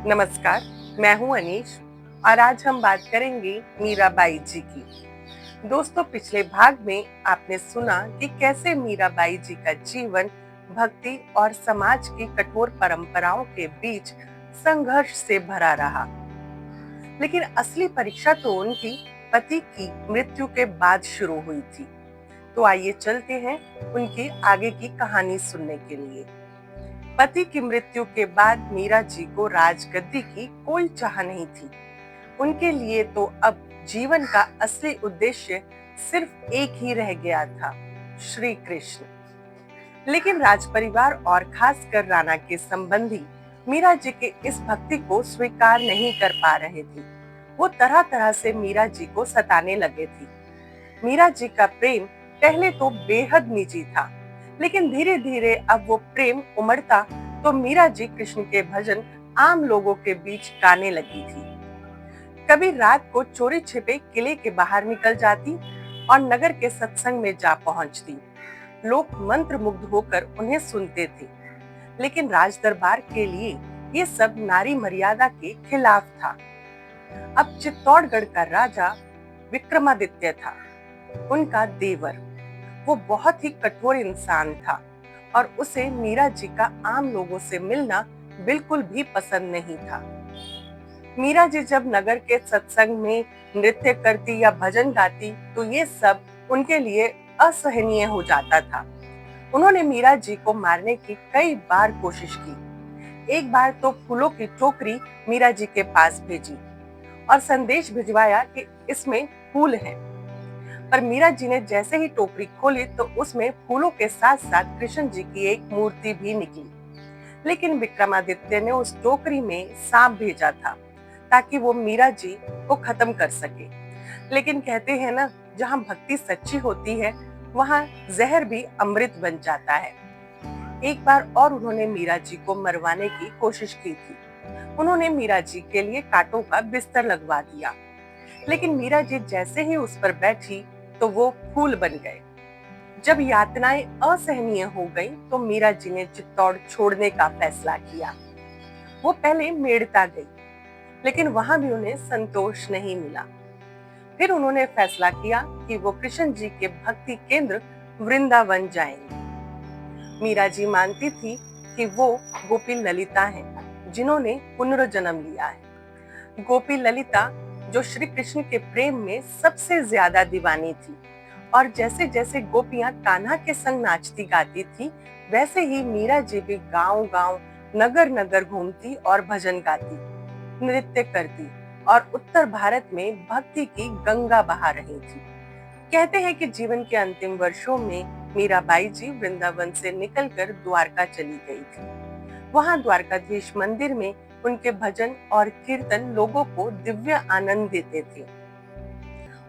नमस्कार, मैं हूं अनीश और आज हम बात करेंगे मीराबाई जी की। दोस्तों, पिछले भाग में आपने सुना कि कैसे मीराबाई जी का जीवन भक्ति और समाज की कठोर परंपराओं के बीच संघर्ष से भरा रहा। लेकिन असली परीक्षा तो उनकी पति की मृत्यु के बाद शुरू हुई थी। तो आइए चलते हैं उनकी आगे की कहानी सुनने के लिए। पति की मृत्यु के बाद मीरा जी को राजगद्दी की कोई चाह नहीं थी। उनके लिए तो अब जीवन का असली उद्देश्य सिर्फ एक ही रह गया था, श्री कृष्ण। लेकिन राजपरिवार और खासकर राणा के संबंधी मीरा जी के इस भक्ति को स्वीकार नहीं कर पा रहे थे। वो तरह तरह से मीरा जी को सताने लगे थे। मीरा जी का प्रेम पहले तो बेहद निजी था, लेकिन धीरे धीरे अब वो प्रेम उमड़ता तो मीरा जी कृष्ण के भजन आम लोगों के बीच गाने लगी थी। कभी रात को चोरी छिपे किले के बाहर निकल जाती और नगर के सत्संग में जा पहुंचती। लोग मंत्र मुग्ध होकर उन्हें सुनते थे, लेकिन राज दरबार के लिए ये सब नारी मर्यादा के खिलाफ था। अब चित्तौड़गढ़ का राजा विक्रमादित्य था, उनका देवर। वो बहुत ही कठोर इंसान था और उसे मीरा जी का आम लोगों से मिलना बिल्कुल भी पसंद नहीं था। मीरा जी जब नगर के सत्संग में नृत्य करती या भजन गाती तो ये सब उनके लिए असहनीय हो जाता था। उन्होंने मीरा जी को मारने की कई बार कोशिश की। एक बार तो फूलों की टोकरी मीरा जी के पास भेजी और संदेश भिजवाया कि इसमें फूल हैं। पर मीरा जी ने जैसे ही टोकरी खोली तो उसमें फूलों के साथ साथ कृष्ण जी की एक मूर्ति भी निकली। लेकिन विक्रमादित्य ने उस टोकरी में सांप भेजा था ताकि वो मीरा जी को खत्म कर सके। लेकिन कहते हैं ना, जहाँ भक्ति सच्ची होती है वहाँ जहर भी अमृत बन जाता है। एक बार और उन्होंने मीरा जी को मरवाने की कोशिश की थी। उन्होंने मीरा जी के लिए कांटों का बिस्तर लगवा दिया, लेकिन मीरा जी जैसे ही उस पर बैठी तो वो फूल बन गए। जब यातनाएं असहनीय हो गई तो मीरा जी ने चित्तौड़ छोड़ने का फैसला किया। वो पहले मेड़ता गई, लेकिन वहां भी उन्हें संतोष नहीं मिला। फिर उन्होंने फैसला किया कि वो कृष्ण जी के भक्ति केंद्र वृंदावन जाएंगे। मीरा जी मानती थी कि वो गोपी ललिता हैं, जिन्होंने पुनर्जन्म लिया है। गोपी ललिता जो श्री कृष्ण के प्रेम में सबसे ज्यादा दीवानी थी, और जैसे जैसे गोपियां कान्हा के संग नाचती गाती थी, वैसे ही मीरा जी भी गांव-गांव, नगर-नगर घूमती और भजन गाती, नृत्य करती और उत्तर भारत में भक्ति की गंगा बहा रही थी। कहते हैं कि जीवन के अंतिम वर्षों में मीराबाई जी वृंदावन से निकलकर द्वारका चली गई थी। वहां द्वारकाधीश मंदिर में उनके भजन और कीर्तन लोगों को दिव्य आनंद देते थे।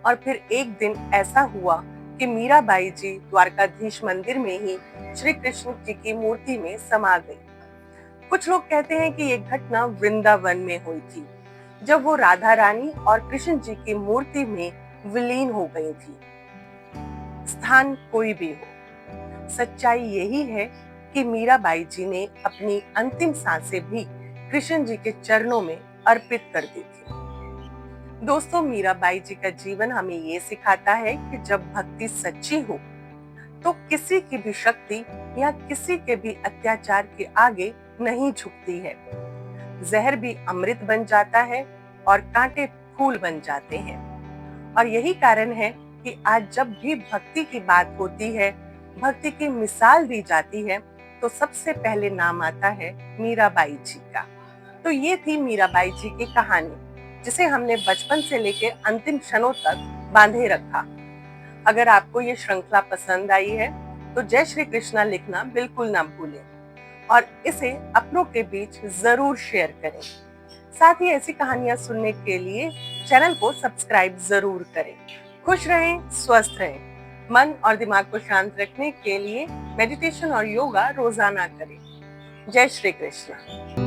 और फिर एक दिन ऐसा हुआ कि मीराबाई जी द्वारकाधीश मंदिर में ही श्री कृष्ण जी की मूर्ति में समा गई। कुछ लोग कहते हैं कि ये घटना वृंदावन में हुई थी, जब वो राधा रानी और कृष्ण जी की मूर्ति में विलीन हो गई थी। स्थान कोई भी हो, सच्चाई यही है कि मीराबाई जी ने अपनी अंतिम सांसें भी कृष्ण जी के चरणों में अर्पित कर दी थी। दोस्तों, मीराबाई जी का जीवन हमें ये सिखाता है कि जब भक्ति सच्ची हो तो किसी की भी शक्ति या किसी के भी अत्याचार के आगे नहीं झुकती है। जहर भी अमृत बन जाता है और कांटे फूल बन जाते हैं। और यही कारण है कि आज जब भी भक्ति की बात होती है, भक्ति की मिसाल दी जाती है, तो सबसे पहले नाम आता है मीराबाई जी का। तो ये थी मीराबाई जी की कहानी, जिसे हमने बचपन से लेकर अंतिम क्षणों तक बांधे रखा। अगर आपको ये श्रृंखला पसंद आई है तो जय श्री कृष्णा लिखना बिल्कुल ना भूलें और इसे अपनों के बीच जरूर शेयर करें। साथ ही ऐसी कहानियां सुनने के लिए चैनल को सब्सक्राइब जरूर करें। खुश रहें, स्वस्थ रहें। मन और दिमाग को शांत रखने के लिए मेडिटेशन और योगा रोजाना करें। जय श्री कृष्णा।